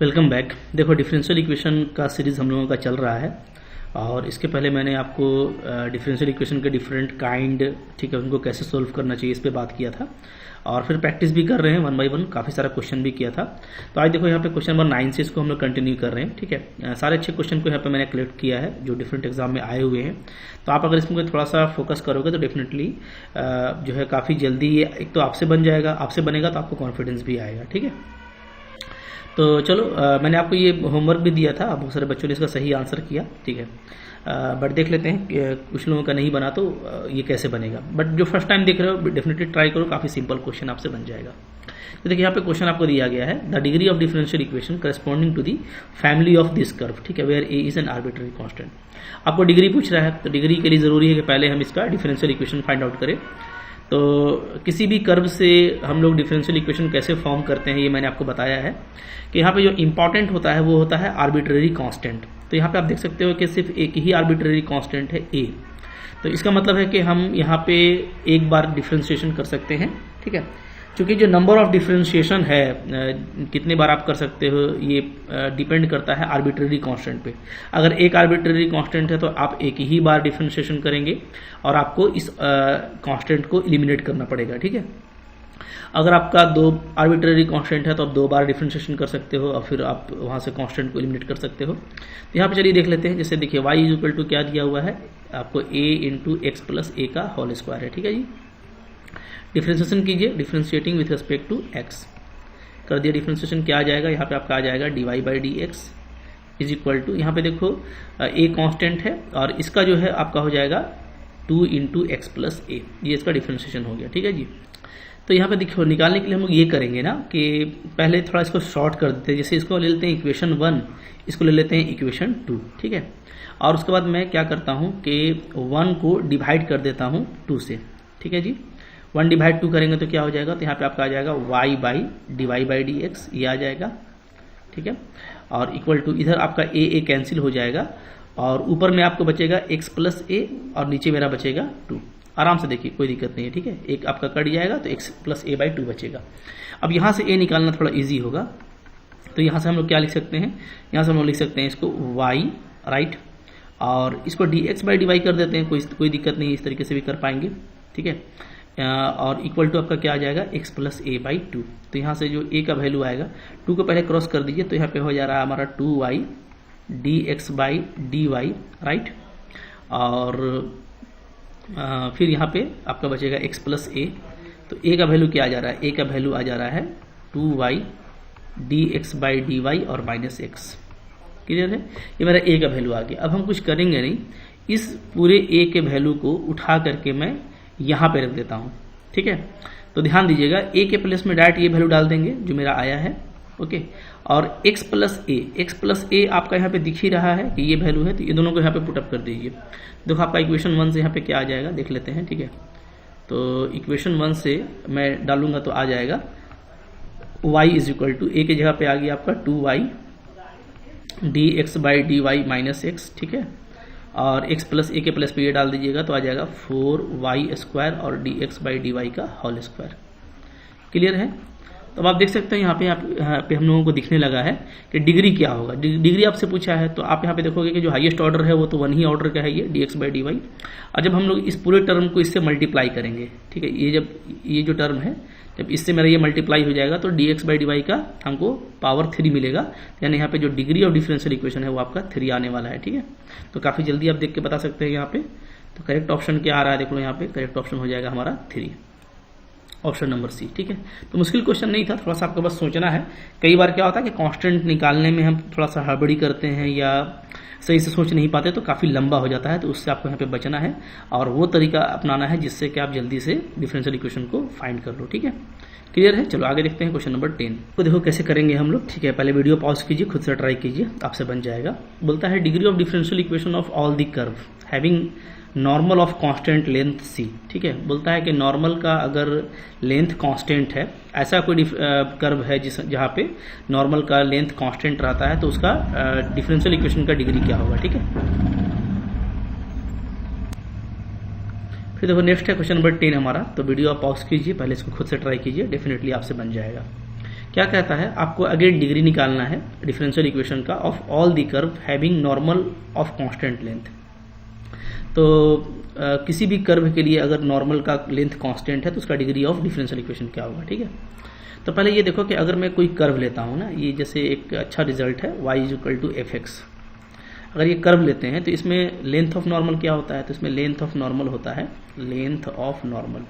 Welcome back. देखो, differential equation का series हम लोगों का चल रहा है और इसके पहले मैंने आपको डिफरेंशियल इक्वेशन के डिफरेंट काइंड, ठीक है, उनको कैसे सोल्व करना चाहिए इस पे बात किया था और फिर प्रैक्टिस भी कर रहे हैं 1 बाय 1, काफ़ी सारा क्वेश्चन भी किया था। तो आज देखो यहाँ पे क्वेश्चन नंबर 9 से इसको हम लोग कंटिन्यू कर रहे हैं। ठीक है, सारे अच्छे क्वेश्चन को यहाँ पे मैंने कलेक्ट किया है जो डिफरेंट एग्जाम में आए हुए हैं। तो आप अगर इसमें थोड़ा सा फोकस करोगे तो डेफिनेटली जो है काफ़ी जल्दी ये एक तो आपसे बन जाएगा, आपसे बनेगा तो आपको कॉन्फिडेंस भी आएगा। ठीक है, तो चलो मैंने आपको ये होमवर्क भी दिया था, बहुत सारे बच्चों ने इसका सही आंसर किया। ठीक है, बट देख लेते हैं कुछ लोगों का नहीं बना तो ये कैसे बनेगा। बट जो फर्स्ट टाइम देख रहे हो डेफिनेटली ट्राई करो, काफ़ी सिंपल क्वेश्चन आपसे बन जाएगा। तो देखिए यहाँ पे क्वेश्चन आपको दिया गया है, the degree of differential equation corresponding to the family of this curve. ठीक है, where a is an arbitrary constant. आपको डिग्री पूछ रहा है, तो डिग्री के लिए जरूरी है कि पहले हम इसका डिफरेंशियल इक्वेशन फाइंड आउट करें। तो किसी भी कर्व से हम लोग डिफरेंशियल इक्वेशन कैसे फॉर्म करते हैं ये मैंने आपको बताया है कि यहाँ पे जो इंपॉर्टेंट होता है वो होता है आर्बिट्ररी कांस्टेंट। तो यहाँ पे आप देख सकते हो कि सिर्फ एक ही आर्बिट्ररी कांस्टेंट है ए। तो इसका मतलब है कि हम यहाँ पे एक बार डिफरेंशिएशन कर सकते हैं। ठीक है, क्योंकि जो नंबर ऑफ डिफरेंशिएशन है कितने बार आप कर सकते हो ये डिपेंड करता है आर्बिट्ररी कांस्टेंट पे। अगर एक आर्बिट्ररी कांस्टेंट है तो आप एक ही बार डिफरेंशिएशन करेंगे और आपको इस कांस्टेंट को एलिमिनेट करना पड़ेगा। ठीक है, अगर आपका 2 आर्बिट्ररी कांस्टेंट है तो आप 2 बार डिफरेंशिएशन कर सकते हो और फिर आप वहां से कांस्टेंट को एलिमिनेट कर सकते हो। तो यहाँ पे चलिए देख लेते हैं। जैसे देखिए y इज इक्वल टू क्या दिया हुआ है आपको, a into x plus a का होल स्क्वायर है। ठीक है जी, डिफरेंशिएशन कीजिए, differentiating with respect to x कर दिया। डिफरेंशिएशन क्या आ जाएगा, यहाँ पे आपका आ जाएगा dy by d x is equal to, यहाँ पे देखो a कांस्टेंट है और इसका जो है आपका हो जाएगा 2 इंटू एक्स प्लस ए, ये इसका डिफरेंशिएशन हो गया। ठीक है जी, तो यहाँ पे देखो निकालने के लिए हम लोग ये करेंगे ना कि पहले थोड़ा इसको शॉर्ट कर देते हैं। जैसे इसको ले लेते हैं इक्वेशन 1, इसको ले लेते हैं इक्वेशन 2। ठीक है, और उसके बाद मैं क्या करता हूँ कि 1 को डिवाइड कर देता हूँ 2 से। ठीक है जी, 1 डिवाइड 2 करेंगे तो क्या हो जाएगा, तो यहाँ पे आपका आ जाएगा y by d y by d x, ये आ जाएगा। ठीक है, और इक्वल टू इधर आपका a कैंसिल हो जाएगा और ऊपर में आपको बचेगा x प्लस ए और नीचे मेरा बचेगा 2। आराम से देखिए, कोई दिक्कत नहीं है। ठीक है, एक आपका कट जाएगा तो x प्लस ए बाई 2 बचेगा। अब यहाँ से a निकालना थोड़ा इजी होगा, तो यहाँ से हम लोग क्या लिख सकते हैं, यहाँ से हम लोग लिख सकते हैं इसको y राइट, और इसको dx बाई डी वाई कर देते हैं, कोई दिक्कत नहीं, इस तरीके से भी कर पाएंगे। ठीक है, और इक्वल टू आपका क्या आ जाएगा x प्लस ए बाई 2। तो यहाँ से जो a का वैल्यू आएगा, 2 को पहले क्रॉस कर दीजिए तो यहाँ पे हो जा रहा है हमारा 2y dx by d y right, और फिर यहाँ पे आपका बचेगा x प्लस ए। तो a का वैल्यू क्या आ जा रहा है, a का वैल्यू आ जा रहा है 2y dx by d y और माइनस एक्स। क्लियर है, ये मेरा a का वैल्यू आ गया। अब हम कुछ करेंगे नहीं, इस पूरे a के वैल्यू को उठा करके मैं यहाँ पे रख देता हूँ। ठीक है, तो ध्यान दीजिएगा a के प्लेस में डायरेक्ट ये वैल्यू डाल देंगे जो मेरा आया है। ओके, और x प्लस ए आपका यहाँ पे दिख ही रहा है कि ये वैल्यू है, तो ये दोनों को यहाँ पे पुटअप कर दीजिए। देखो आपका इक्वेशन 1 से यहाँ पे क्या आ जाएगा देख लेते हैं। ठीक है, तो इक्वेशन 1 से मैं डालूंगा तो आ जाएगा y is equal to, a की जगह पे आ गया आपका 2y dx by d y minus x. ठीक है, और x प्लस ए के प्लस पे ये डाल दीजिएगा तो आ जाएगा 4y स्क्वायर और dx बाई डी वाई का होल स्क्वायर। क्लियर है, तो अब आप देख सकते हैं यहाँ पे हम लोगों को दिखने लगा है कि डिग्री क्या होगा। डिग्री आपसे पूछा है तो आप यहाँ पे देखोगे कि जो हाईएस्ट ऑर्डर है वो तो 1 ही ऑर्डर का है, ये dx बाई डी वाई। और जब हम लोग इस पूरे टर्म को इससे मल्टीप्लाई करेंगे, ठीक है, ये जो टर्म है जब इससे मेरा ये मल्टीप्लाई हो जाएगा तो dx बाई डी वाई का हमको पावर 3 मिलेगा, यानी यहाँ पे जो डिग्री ऑफ डिफरेंशियल इक्वेशन है वो आपका 3 आने वाला है। ठीक है, तो काफ़ी जल्दी आप देख के बता सकते हैं यहाँ पे। तो करेक्ट ऑप्शन क्या आ रहा है देख लो, यहाँ पे करेक्ट ऑप्शन हो जाएगा हमारा 3, ऑप्शन नंबर सी। ठीक है, तो मुश्किल क्वेश्चन नहीं था, थोड़ा सा आपको बस सोचना है। कई बार क्या होता है कि कांस्टेंट निकालने में हम थोड़ा सा हड़बड़ी करते हैं या सही से सोच नहीं पाते तो काफ़ी लंबा हो जाता है, तो उससे आपको यहाँ पे बचना है और वो तरीका अपनाना है जिससे कि आप जल्दी से डिफरेंशियल इक्वेशन को फाइंड कर लो। ठीक है, क्लियर है, चलो आगे देखते हैं क्वेश्चन नंबर 10 तो देखो कैसे करेंगे हम लोग। ठीक है, पहले वीडियो पॉज कीजिए, खुद से ट्राई कीजिए, आपसे बन जाएगा। बोलता है degree of differential equation of all the curve having normal of constant length c। ठीक है, बोलता है कि नॉर्मल का अगर लेंथ कांस्टेंट है, ऐसा कोई कर्व है जहाँ पे नॉर्मल का लेंथ कांस्टेंट रहता है, तो उसका डिफरेंशियल इक्वेशन का डिग्री क्या होगा। ठीक है, फिर देखो नेक्स्ट है क्वेश्चन नंबर 10 हमारा। तो वीडियो आप पॉज कीजिए, पहले इसको खुद से ट्राई कीजिए, डेफिनेटली आपसे बन जाएगा। क्या कहता है, आपको अगेन डिग्री निकालना है डिफरेंशियल इक्वेशन का of all the curve having normal of constant length. तो किसी भी कर्व के लिए अगर नॉर्मल का लेंथ कांस्टेंट है तो उसका डिग्री ऑफ डिफरेंशियल इक्वेशन क्या होगा, ठीक है। तो पहले ये देखो कि अगर मैं कोई कर्व लेता हूँ ना, ये जैसे एक अच्छा रिजल्ट है y = fx, अगर ये कर्व लेते हैं तो इसमें लेंथ ऑफ नॉर्मल क्या होता है, तो इसमें लेंथ ऑफ नॉर्मल होता है, लेंथ ऑफ नॉर्मल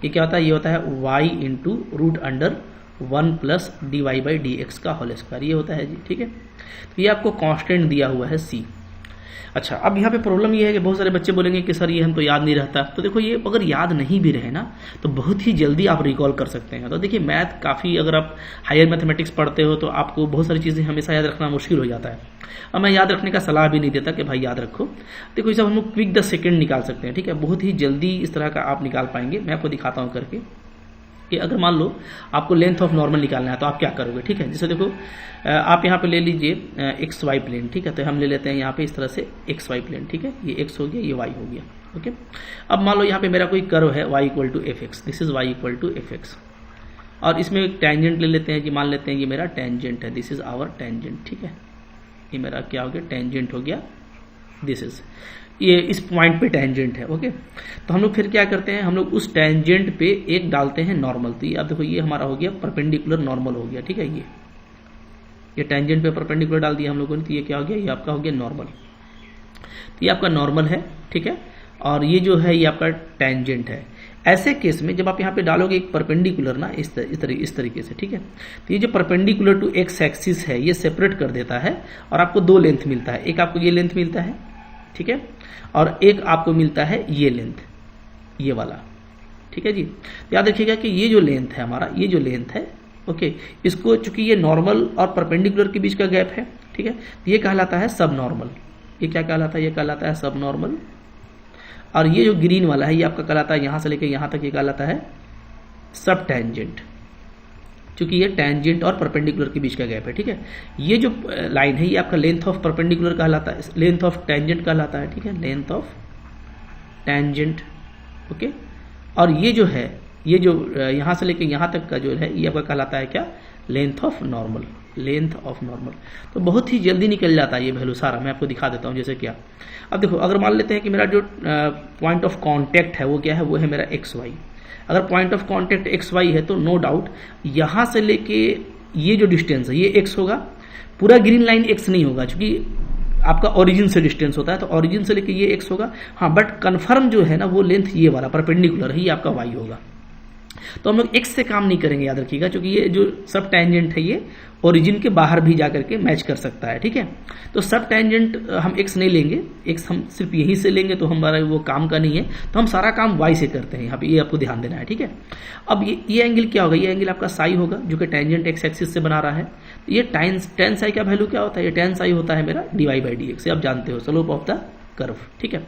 ये क्या होता है, ये होता है y × √1 + dy/dx का होल स्क्वायर, ये होता है जी, ठीक है। तो ये आपको कांस्टेंट दिया हुआ है c। अच्छा, अब यहाँ पे प्रॉब्लम ये है कि बहुत सारे बच्चे बोलेंगे कि सर ये हमको याद नहीं रहता। तो देखो, ये अगर याद नहीं भी रहे ना तो बहुत ही जल्दी आप रिकॉल कर सकते हैं। तो देखिए, मैथ काफ़ी, अगर आप हायर मैथमेटिक्स पढ़ते हो तो आपको बहुत सारी चीज़ें हमेशा याद रखना मुश्किल हो जाता है। अब मैं याद रखने का सलाह भी नहीं देता कि भाई याद रखो। देखो, ये सब हम लोग क्विक 10 सेकेंड निकाल सकते हैं, ठीक है, बहुत ही जल्दी इस तरह का आप निकाल पाएंगे। मैं आपको दिखाता हूँ करके कि अगर मान लो आपको लेंथ ऑफ नॉर्मल निकालना है तो आप क्या करोगे, ठीक है। जैसे देखो, आप यहाँ पे ले लीजिए एक्स वाई प्लेन, ठीक है। तो हम ले लेते हैं यहाँ पे इस तरह से एक्स वाई प्लेन, ठीक है, ये एक्स हो गया, ये वाई हो गया, ओके। अब मान लो यहाँ पे मेरा कोई कर्व है y = fx, this is y = fx, और इसमें एक टेंजेंट ले लेते हैं जी, मान लेते हैं ये मेरा टेंजेंट है, दिस इज आवर टेंजेंट, ठीक है। ये मेरा क्या हो गया, टेंजेंट हो गया, दिस इज, ये इस पॉइंट पे टेंजेंट है, ओके। तो हम लोग फिर क्या करते हैं, हम लोग उस टेंजेंट पे एक डालते हैं नॉर्मल। तो ये आप देखो, ये हमारा हो गया परपेंडिकुलर नॉर्मल हो गया, ठीक है। ये टेंजेंट पे परपेंडिकुलर डाल दिया हम लोगों ने, तो ये क्या हो गया, ये आपका हो गया नॉर्मल। तो ये आपका नॉर्मल है, ठीक है, और ये जो है ये आपका टेंजेंट है। ऐसे केस में जब आप यहाँ पे डालोगे एक परपेंडिकुलर ना, इस तरीके से, ठीक है, तो ये जो परपेंडिकुलर टू एक्स एक्सिस है ये सेपरेट कर देता है और आपको दो लेंथ मिलता है। एक आपको ये लेंथ मिलता है, ठीक है, और एक आपको मिलता है ये लेंथ, ये वाला, ठीक है जी। तो याद रखिएगा कि ये जो लेंथ है हमारा, ये जो लेंथ है, ओके, इसको चूंकि ये नॉर्मल और परपेंडिकुलर के बीच का गैप है, ठीक है, तो ये कहलाता है सब नॉर्मल। ये क्या कहलाता है, ये कहलाता है सब नॉर्मल। और ये जो ग्रीन वाला है ये आपका कहलाता है, यहां से लेकर यहां तक ये कहलाता है सब टेंजेंट, क्योंकि ये टेंजेंट और परपेंडिकुलर के बीच का गैप है, ठीक है। ये जो लाइन है ये आपका लेंथ ऑफ परपेंडिकुलर कहलाता है, लेंथ ऑफ टेंजेंट कहलाता है, ठीक है, लेंथ ऑफ टेंजेंट, ओके। और ये जो है, ये जो यहां से लेकर यहां तक का जो है ये आपका कहलाता है क्या, length of normal, length of normal. तो बहुत ही जल्दी निकल जाता है ये वैल्यू सारा। मैं आपको दिखा देता हूं जैसे क्या। अब देखो, अगर मान लेते हैं कि मेरा जो पॉइंट ऑफ कांटेक्ट है वो क्या है, वो है मेरा एक्स वाई। अगर point of contact x y है तो नो डाउट यहां से लेके ये जो डिस्टेंस है ये एक्स होगा, पूरा ग्रीन लाइन एक्स नहीं होगा क्योंकि आपका ओरिजिन से डिस्टेंस होता है, तो ओरिजिन से लेके ये एक्स होगा, हाँ, बट कन्फर्म जो है ना वो लेंथ ये वाला परपेंडिकुलर है, ये आपका वाई होगा। तो हम लोग एक्स से काम नहीं करेंगे, याद रखिएगा, क्योंकि ये जो सब टेंजेंट है ये ओरिजिन के बाहर भी जाकर के मैच कर सकता है, ठीक है। तो सब टेंजेंट हम एक्स नहीं लेंगे, एक्स हम सिर्फ यहीं से लेंगे तो हमारा वो काम का नहीं है, तो हम सारा काम वाई से करते हैं यहाँ पे, ये आपको ध्यान देना है, ठीक है। अब ये एंगल क्या होगा, ये एंगल आपका साई होगा जो कि टेंजेंट एक्स एक्सिस से बना रहा है। ये टेन साई का वैल्यू क्या होता है, ये टेन साई होता है मेरा dy/dx, आप जानते हो स्लोप ऑफ द कर्व, ठीक है।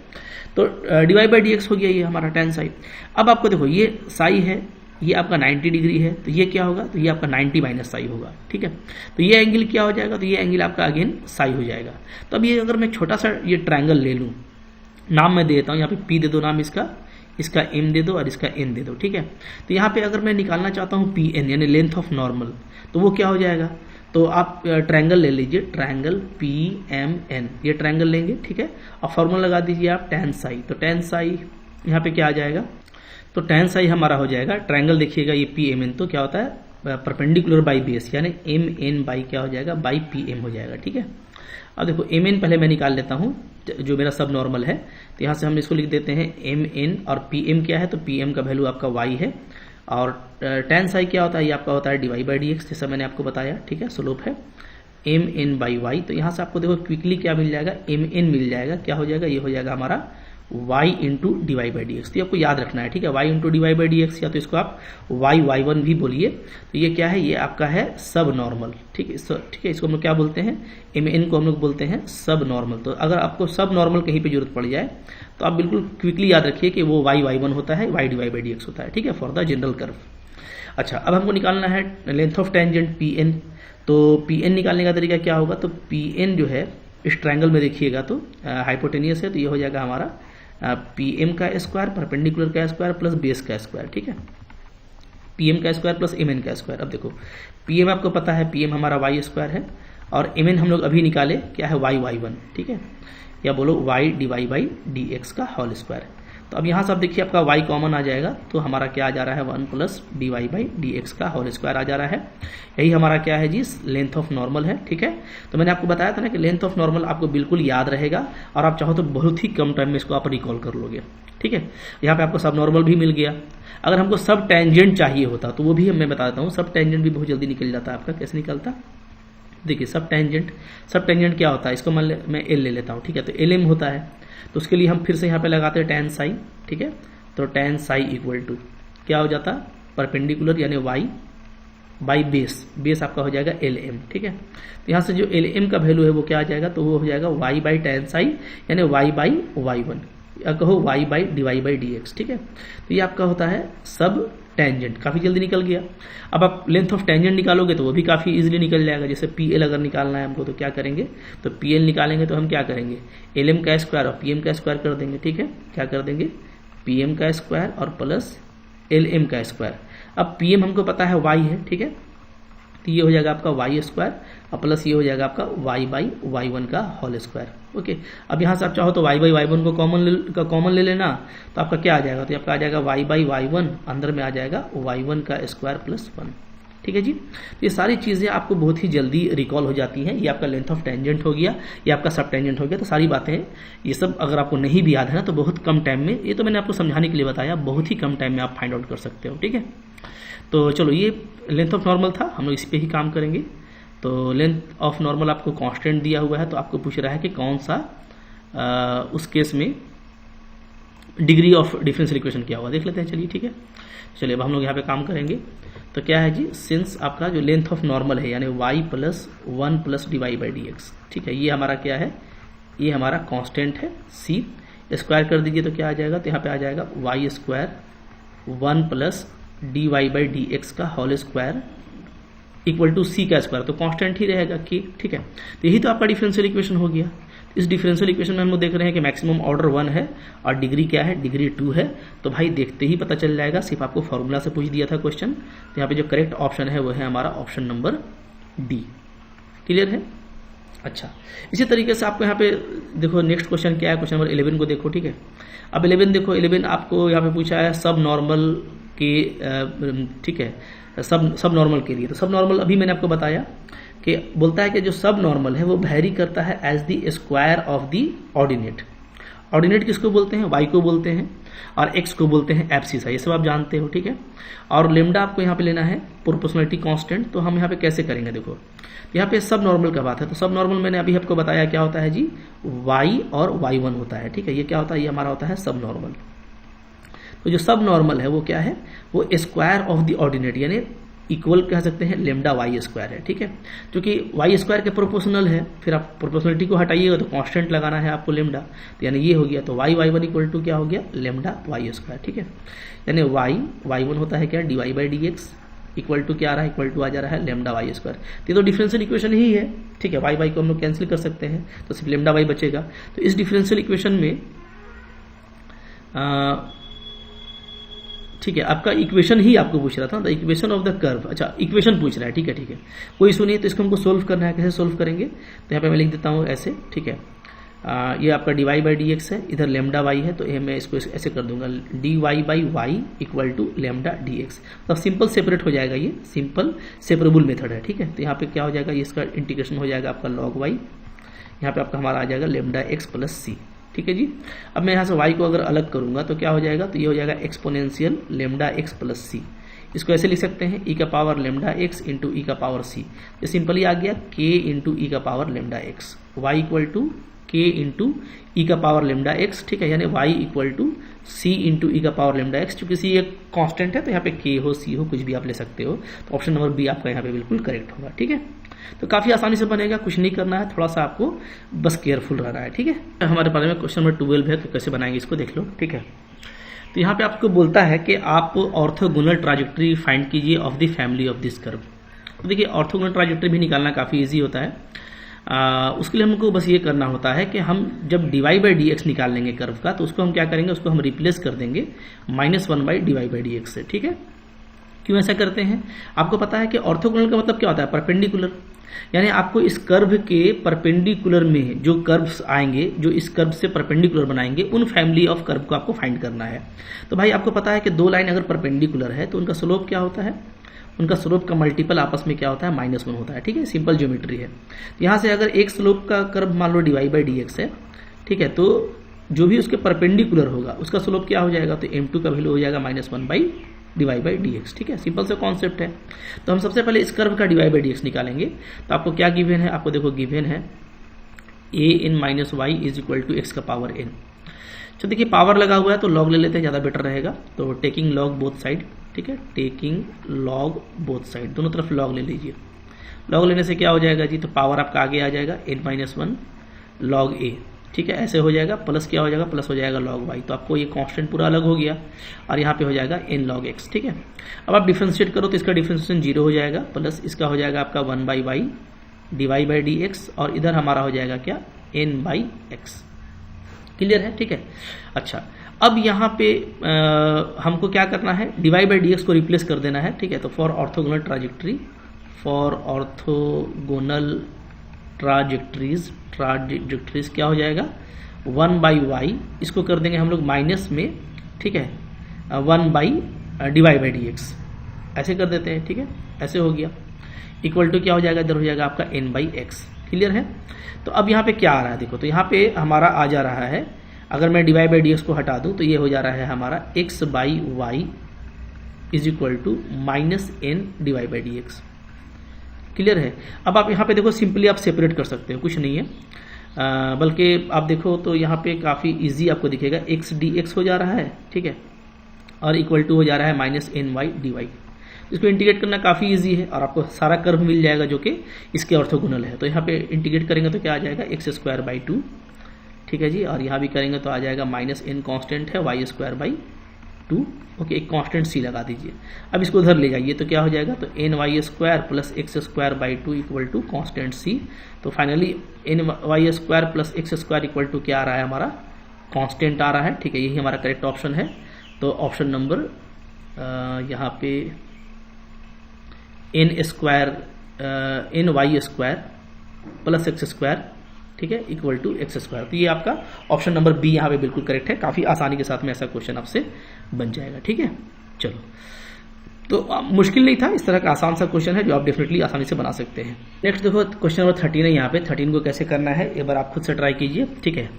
तो dy/dx हो गया ये हमारा टेन साई। अब आपको देखो ये साई है, ये आपका 90 डिग्री है, तो ये क्या होगा, तो ये आपका 90 - साई होगा, ठीक है। तो ये एंगल क्या हो जाएगा, तो ये एंगल आपका अगेन साई हो जाएगा। तो अब ये अगर मैं छोटा सा ये ट्रायंगल ले लूँ, नाम मैं दे देता हूँ, यहाँ पे P दे दो नाम इसका, इसका M दे दो और इसका N दे दो, ठीक है। तो यहाँ पे अगर मैं निकालना चाहता हूँ PN यानी लेंथ ऑफ नॉर्मल, तो वो क्या हो जाएगा, तो आप ट्रायंगल ले लीजिए, ट्रायंगल PMN, ये ट्रायंगल लेंगे, ठीक है, और फॉर्मूला लगा दीजिए आप tan साई। तो tan साई यहाँ पे क्या आ जाएगा, तो tan साई हमारा हो जाएगा, ट्रायंगल देखिएगा ये PMN, तो क्या होता है परपेंडिकुलर बाई बेस, यानी MN बाई क्या हो जाएगा, बाई PM हो जाएगा, ठीक है। अब देखो MN पहले मैं निकाल लेता हूँ जो मेरा सब नॉर्मल है, तो यहाँ से हम इसको लिख देते हैं MN, और PM क्या है, तो PM का वैल्यू आपका Y है, और tan साई क्या होता है, ये आपका होता है dy/dx, जैसा मैंने आपको बताया, ठीक है, स्लोप है MN/y। तो यहाँ से आपको देखो क्विकली क्या मिल जाएगा, MN मिल जाएगा, क्या हो जाएगा, ये हो जाएगा हमारा y × dy/dx। तो आपको याद रखना है, ठीक है, y × dy/dx, या तो इसको आप y1 भी बोलिए। तो ये क्या है, ये आपका है सब नॉर्मल, ठीक है, ठीक है, इसको हम लोग क्या बोलते हैं, MN को हम लोग बोलते हैं सब नॉर्मल। तो अगर आपको सब नॉर्मल कहीं पे जरूरत पड़ जाए तो आप बिल्कुल क्विकली याद रखिए कि वो y1 होता है, y dy/dx होता है, ठीक है, फॉर द जनरल कर्व। अच्छा, अब हमको निकालना है लेंथ ऑफ टेंजेंट PN। तो PN निकालने का तरीका क्या होगा, तो PN जो है इस ट्रायंगल में देखिएगा तो हाइपोटेनियस है, तो ये हो जाएगा हमारा PM का स्क्वायर, परपेंडिकुलर का स्क्वायर प्लस बेस का स्क्वायर, ठीक है। पी एम का स्क्वायर प्लस एम एन का स्क्वायर। अब देखो पी एम आपको पता है, पी एम हमारा वाई स्क्वायर है, और एम एन हम लोग अभी निकाले क्या है, वाई वाई वन, ठीक है, या बोलो y d y by d x का होल स्क्वायर। तो अब यहाँ से आप देखिए आपका y कॉमन आ जाएगा, तो हमारा क्या आ जा रहा है, 1 plus d y by d x का होल स्क्वायर आ जा रहा है। यही हमारा क्या है जी, लेंथ ऑफ नॉर्मल है, ठीक है। तो मैंने आपको बताया था ना कि लेंथ ऑफ नॉर्मल आपको बिल्कुल याद रहेगा, और आप चाहो तो बहुत ही कम टाइम में इसको आप रिकॉल कर लोगे, ठीक है। यहाँ पे आपको सब नॉर्मल भी मिल गया। अगर हमको सब टेंजेंट चाहिए होता तो वो भी मैं बताता हूँ, सब टेंजेंट भी बहुत जल्दी निकल जाता है आपका। कैसे निकलता, देखिए सब टेंजेंट क्या होता है, इसको मैं एल ले लेता हूँ, ठीक है। तो एल एम होता है, तो उसके लिए हम फिर से यहाँ पे लगाते हैं टेन साई, ठीक है। तो टेन साई इक्वल टू क्या हो जाता, परपेंडिकुलर यानी वाई बाई बेस आपका हो जाएगा एल एम, ठीक है। तो यहाँ से जो एल एम का वैल्यू है वो क्या आ जाएगा, तो वो हो जाएगा वाई बाई टेन साई यानी वाई बाई वाई वन, या कहो y by d y by d x, ठीक है। तो ये आपका होता है सब टेंजेंट, काफ़ी जल्दी निकल गया। अब आप लेंथ ऑफ टेंजेंट निकालोगे तो वो भी काफ़ी इजीली निकल जाएगा। जैसे पी एल अगर निकालना है हमको तो क्या करेंगे, तो पी एल निकालेंगे तो हम क्या करेंगे, एल एम का स्क्वायर और पी एम का स्क्वायर कर देंगे, ठीक है। क्या कर देंगे, पी एम का स्क्वायर और प्लस एल एम का स्क्वायर। अब पी एम हमको पता है वाई है, ठीक है, तो ये हो जाएगा आपका वाई स्क्वायर और प्लस ये हो जाएगा आपका वाई बाई वाई वन का होल स्क्वायर, ओके। अब यहाँ से आप चाहो तो वाई बाई वाई वन को कॉमन ले लेना, तो आपका क्या आ जाएगा, तो आपका आ जाएगा वाई बाई वाई वन, अंदर में आ जाएगा वाई वन का स्क्वायर प्लस वन, ठीक है जी। तो ये सारी चीज़ें आपको बहुत ही जल्दी रिकॉल हो जाती हैं। ये आपका लेंथ ऑफ टेंजेंट हो गया, ये आपका सब टेंजेंट हो गया। तो सारी बातें ये सब अगर आपको नहीं भी याद है ना, तो बहुत कम टाइम में, ये तो मैंने आपको समझाने के लिए बताया, बहुत ही कम टाइम में आप फाइंड आउट कर सकते हो, ठीक है। तो चलो ये लेंथ ऑफ नॉर्मल था, हम लोग इस पे ही काम करेंगे। तो लेंथ ऑफ नॉर्मल आपको कांस्टेंट दिया हुआ है, तो आपको पूछ रहा है कि कौन सा उस केस में डिग्री ऑफ डिफरेंशियल इक्वेशन क्या होगा, देख लेते हैं, चलिए ठीक है। चलिए अब हम लोग यहाँ पे काम करेंगे। तो क्या है जी, सिंस आपका जो लेंथ ऑफ नॉर्मल है यानी y plus 1 plus d y by d x, ठीक है, ये हमारा क्या है, ये हमारा कांस्टेंट है c, स्क्वायर कर दीजिए तो क्या आ जाएगा, तो यहाँ पे आ जाएगा y square 1 plus d y by d x का whole square equal to c का स्क्वायर, तो कांस्टेंट ही रहेगा कि, ठीक है। तो यही तो आपका डिफरेंशियल इक्वेशन हो गया। इस डिफरेंशियल इक्वेशन में हम लोग देख रहे हैं कि मैक्सिमम ऑर्डर 1 है और डिग्री क्या है, डिग्री 2 है। तो भाई देखते ही पता चल जाएगा, सिर्फ आपको फॉर्मूला से पूछ दिया था क्वेश्चन। तो यहाँ पे जो करेक्ट ऑप्शन है वो है हमारा ऑप्शन नंबर डी, क्लियर है। अच्छा, इसी तरीके से आपको यहाँ पे देखो नेक्स्ट क्वेश्चन क्या है, क्वेश्चन नंबर 11 को देखो, ठीक है। अब 11 देखो, 11 आपको यहाँ पे पूछा है सब नॉर्मल के, ठीक है, सब नॉर्मल के लिए। तो सब नॉर्मल अभी मैंने आपको बताया कि बोलता है कि जो सब नॉर्मल है वो वैरी करता है as the square of the ordinate. Ordinate किसको बोलते हैं, वाई को बोलते हैं, और एक्स को बोलते हैं एब्सिसा, ये सब आप जानते हो, ठीक है। और लेमडा आपको यहाँ पे लेना है प्रोपोर्शनलिटी कांस्टेंट। तो हम यहाँ पे कैसे करेंगे, देखो यहाँ पे सब नॉर्मल का बात है। तो सब नॉर्मल मैंने अभी आपको बताया क्या होता है जी, वाई और वाई वन होता है, ठीक है। ये क्या होता है, ये हमारा होता है सब नॉर्मल। तो जो सब नॉर्मल है वो क्या है, वो स्क्वायर ऑफ द ऑर्डिनेट यानी इक्वल कह सकते हैं लेमडा वाई स्क्वायर है, ठीक है। क्योंकि वाई स्क्वायर के प्रोपोर्शनल है, फिर आप प्रोपोर्शनलिटी को हटाइएगा तो कांस्टेंट लगाना है आपको लेमडा, तो यानी ये हो गया। तो y y one equal to क्या हो गया, लेमडा वाई स्क्वायर, ठीक है। यानी वाई वाई वन होता है क्या, d y by d x equal to क्या आ रहा है, इक्वल टू आ जा रहा है लेमडा वाई स्क्वायर। ये तो डिफरेंशियल इक्वेशन ही है, ठीक है। वाई वाई को हम लोग कैंसिल कर सकते हैं, तो सिर्फ लेमडा वाई बचेगा। तो इस डिफरेंशियल इक्वेशन में ठीक है, आपका इक्वेशन ही आपको पूछ रहा था, the equation of the curve. अच्छा, इक्वेशन पूछ रहा है, ठीक है, ठीक है, कोई इशू नहीं। तो इसको हमको सोल्व करना है, कैसे सोल्व करेंगे, तो यहाँ पे मैं लिख देता हूँ ऐसे, ठीक है। ये आपका d y by d x है, इधर लेमडा वाई है, तो ये मैं इसको ऐसे कर दूंगा, d y by y equal to lambda d x. तो सिंपल सेपरेट हो जाएगा, ये सिंपल सेपरेबल मेथड है, ठीक है। तो यहाँ पे क्या हो जाएगा, ये इसका इंटीग्रेशन हो जाएगा आपका लॉग वाई, यहाँ पे आपका हमारा आ जाएगा लेमडा एक्स प्लस सी, ठीक है जी। अब मैं यहाँ से y को अगर अलग करूंगा तो क्या हो जाएगा, तो ये हो जाएगा एक्सपोनेंशियल लेमडा एक्स प्लस सी। इसको ऐसे लिख सकते हैं, e का power lambda x into e का पावर सी। ये सिंपली आ गया k इंटू ई का power lambda x, y equal to k into e का पावर लेमडा एक्स, ठीक है। यानी y equal to c into e का पावर लेमडा एक्स। चूंकि c एक कांस्टेंट है तो यहाँ पे k हो c हो कुछ भी आप ले सकते हो। तो ऑप्शन नंबर बी आपका यहाँ पे बिल्कुल करेक्ट होगा, ठीक है। तो काफी आसानी से बनेगा, कुछ नहीं करना है, थोड़ा सा आपको बस केयरफुल रहना है, ठीक है। हमारे पास में क्वेश्चन नंबर 12 है, तो कैसे बनाएंगे इसको देख लो, ठीक है। तो यहाँ पे आपको बोलता है कि आप ऑर्थोगोनल ट्राजेक्टरी फाइंड कीजिए of the family of this curve. तो देखिए ऑर्थोगोनल ट्राजेक्टरी भी निकालना काफी ईजी होता है। उसके लिए हमको बस ये करना होता है कि हम जब d y by d x निकाल लेंगे कर्व का, तो उसको हम क्या करेंगे, उसको हम रिप्लेस कर देंगे -1 by d y by d x से, ठीक है। क्यों ऐसा करते हैं? आपको पता है कि ऑर्थोगोनल का मतलब क्या होता है? परपेंडिकुलर। यानी आपको इस कर्व के परपेंडिकुलर में जो कर्व्स आएंगे, जो इस कर्व से परपेंडिकुलर बनाएंगे, उन फैमिली ऑफ कर्व को आपको फाइंड करना है। तो भाई आपको पता है कि दो लाइन अगर परपेंडिकुलर है तो उनका स्लोप क्या होता है? उनका स्लोप का मल्टीपल आपस में क्या होता है? -1 होता है। ठीक है, सिंपल ज्योमेट्री है। यहाँ से अगर एक स्लोप का कर्व मान लो dy/dx है, ठीक है, तो जो भी उसके परपेंडिकुलर होगा उसका स्लोप क्या हो जाएगा? तो m2 का वैल्यू हो जाएगा -1/dy/dx। ठीक है, सिंपल सा कॉन्सेप्ट है। तो हम सबसे पहले इस कर्व का dy/dx निकालेंगे। तो आपको क्या गिवन है? आपको देखो गिवन है a(n - y) = x का पावर n। तो देखिए पावर लगा हुआ है तो लॉग ले लेते हैं, ज़्यादा बेटर रहेगा। तो टेकिंग लॉग बोथ साइड, ठीक है, टेकिंग लॉग बोथ साइड, दोनों तरफ लॉग ले लीजिए। लॉग लेने से क्या हो जाएगा जी? तो पावर आपका आगे आ जाएगा n-1 log a। ठीक है, ऐसे हो जाएगा। प्लस क्या हो जाएगा? प्लस हो जाएगा log y। तो आपको ये कांस्टेंट पूरा अलग हो गया और यहाँ पे हो जाएगा n log x। ठीक है, अब आप डिफ्रेंशिएट करो तो इसका डिफ्रेंशिएशन 0 हो जाएगा, प्लस इसका हो जाएगा आपका 1/y dy/dx और इधर हमारा हो जाएगा क्या? n/x। क्लियर है? ठीक है, अच्छा अब यहाँ पे हमको क्या करना है? dy/dx को रिप्लेस कर देना है। ठीक है, तो फॉर ऑर्थोगोनल ट्राजेक्ट्रीज क्या हो जाएगा? 1/y, इसको कर देंगे हम लोग माइनस में, ठीक है, 1/dy/dx, ऐसे कर देते हैं। ठीक है, ऐसे हो गया, इक्वल टू क्या हो जाएगा? इधर हो जाएगा आपका n/x। क्लियर है? तो अब यहाँ पे क्या आ रहा है? देखो, तो यहाँ पे हमारा आ जा रहा है, अगर मैं dy/dx को हटा दूं तो ये हो जा रहा है हमारा x/y = -n dy/dx। क्लियर है? अब आप यहाँ पे देखो, सिंपली आप सेपरेट कर सकते हो, कुछ नहीं है, बल्कि आप देखो तो यहाँ पे काफ़ी इजी आपको दिखेगा, x dx हो जा रहा है, ठीक है, और इक्वल टू हो जा रहा है -ny dy। इसको इंटीग्रेट करना काफ़ी इजी है और आपको सारा कर्व मिल जाएगा जो कि इसके ऑर्थोगोनल है। तो यहाँ पे इंटीग्रेट करेंगे तो क्या आ जाएगा? x²/2। ठीक है जी, और यहाँ भी करेंगे तो आ जाएगा -n कांस्टेंट है, y²/2। ओके, एक कांस्टेंट c लगा दीजिए। अब इसको उधर ले जाइए तो क्या हो जाएगा? तो ny² + x²/2 = कांस्टेंट c। तो फाइनली ny² + x² = क्या आ रहा है? हमारा कांस्टेंट आ रहा है। ठीक है, यही हमारा करेक्ट ऑप्शन है। तो ऑप्शन नंबर यहाँ पे ny² + x², ठीक है, = x²। तो ये आपका ऑप्शन नंबर बी यहाँ पे बिल्कुल करेक्ट है। काफ़ी आसानी के साथ में ऐसा क्वेश्चन आपसे बन जाएगा। ठीक है, चलो, तो मुश्किल नहीं था, इस तरह का आसान सा क्वेश्चन है जो आप डेफिनेटली आसानी से बना सकते हैं। नेक्स्ट देखो, क्वेश्चन नंबर 13 है। यहाँ पे 13 को कैसे करना है एक बार आप खुद से ट्राई कीजिए। ठीक है,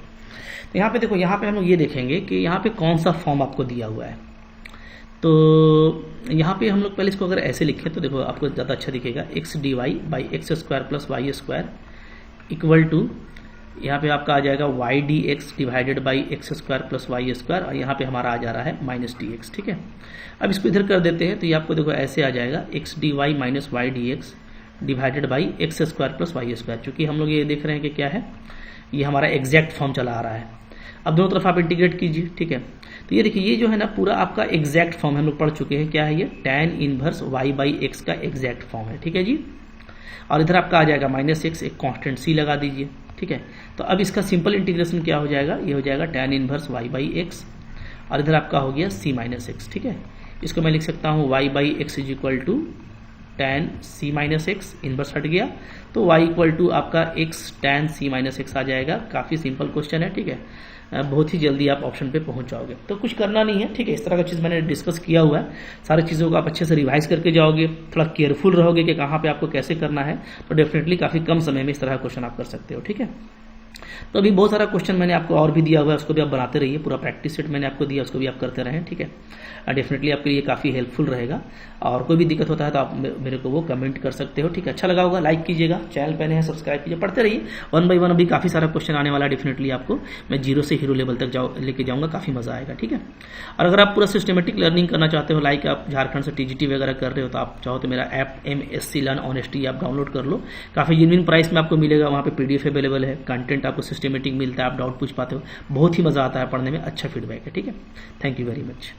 तो यहाँ पे देखो, यहाँ पे हम लोग ये देखेंगे कि यहाँ पे कौन सा फॉर्म आपको दिया हुआ है। तो यहाँ पे हम लोग पहले इसको अगर ऐसे लिखें तो देखो आपको ज़्यादा अच्छा दिखेगा, x/dy/x² + y² = यहाँ पे आपका आ जाएगा y dx / x² + y² और यहाँ पे हमारा आ जा रहा है -dx। ठीक है, अब इसको इधर कर देते हैं तो ये आपको देखो ऐसे आ जाएगा, x dy - y dx / x² + y²। चूँकि हम लोग ये देख रहे हैं कि क्या है, ये हमारा एग्जैक्ट फॉर्म चला आ रहा है। अब दोनों तरफ आप इंटीग्रेट कीजिए। ठीक है, तो ये देखिए, ये जो है ना पूरा आपका एग्जैक्ट फॉर्म हम लोग पढ़ चुके हैं। क्या है ये? tan इनवर्स y/x का एग्जैक्ट फॉर्म है। ठीक है जी, और इधर आपका आ जाएगा -x, एक कांस्टेंट c लगा दीजिए। ठीक है, तो अब इसका सिंपल इंटीग्रेशन क्या हो जाएगा? ये हो जाएगा tan इनवर्स y/x और इधर आपका हो गया c - x। ठीक है, इसको मैं लिख सकता हूँ y/x = tan c - x, inverse हट गया तो y = आपका x tan c - x आ जाएगा। काफ़ी सिंपल क्वेश्चन है। ठीक है, बहुत ही जल्दी आप ऑप्शन पे पहुंच जाओगे, तो कुछ करना नहीं है। ठीक है, इस तरह का चीज़ मैंने डिस्कस किया हुआ है। सारी चीज़ों को आप अच्छे से रिवाइज करके जाओगे, थोड़ा केयरफुल रहोगे कि कहाँ पे आपको कैसे करना है, तो डेफिनेटली काफ़ी कम समय में इस तरह का क्वेश्चन आप कर सकते हो। ठीक है, तो अभी बहुत सारा क्वेश्चन मैंने आपको और भी दिया हुआ है, उसको भी आप बनाते रहिए। पूरा प्रैक्टिस सेट मैंने आपको दिया, उसको भी आप करते रहें। ठीक है, डेफिनेटली आपके लिए काफ़ी हेल्पफुल रहेगा। और कोई भी दिक्कत होता है तो आप मेरे को वो कमेंट कर सकते हो। ठीक है, अच्छा लगा होगा लाइक कीजिएगा, चैनल पे नए हैं सब्सक्राइब कीजिए, पढ़ते रहिए 1 by 1। अभी काफ़ी सारा क्वेश्चन आने वाला है, डेफिनेटली आपको मैं 0 से हीरो लेवल तक लेके जाऊँगा, काफ़ी मज़ा आएगा। ठीक है, और अगर आप पूरा सिस्टमेटिक लर्निंग करना चाहते हो, लाइक आप झारखंड से TGT वगैरह कर रहे हो, तो आप चाहो तो मेरा ऐप MSc Learn Honesty आप डाउनलोड कर लो। काफ़ी जेन्युइन प्राइस में आपको मिलेगा, वहाँ पे PDF अवेलेबल है, कंटेंट आपको सिस्टमेटिक मिलता है, आप डाउट पूछ पाते हो, बहुत ही मज़ा आता है पढ़ने में, अच्छा फीडबैक है। ठीक है, थैंक यू वेरी मच।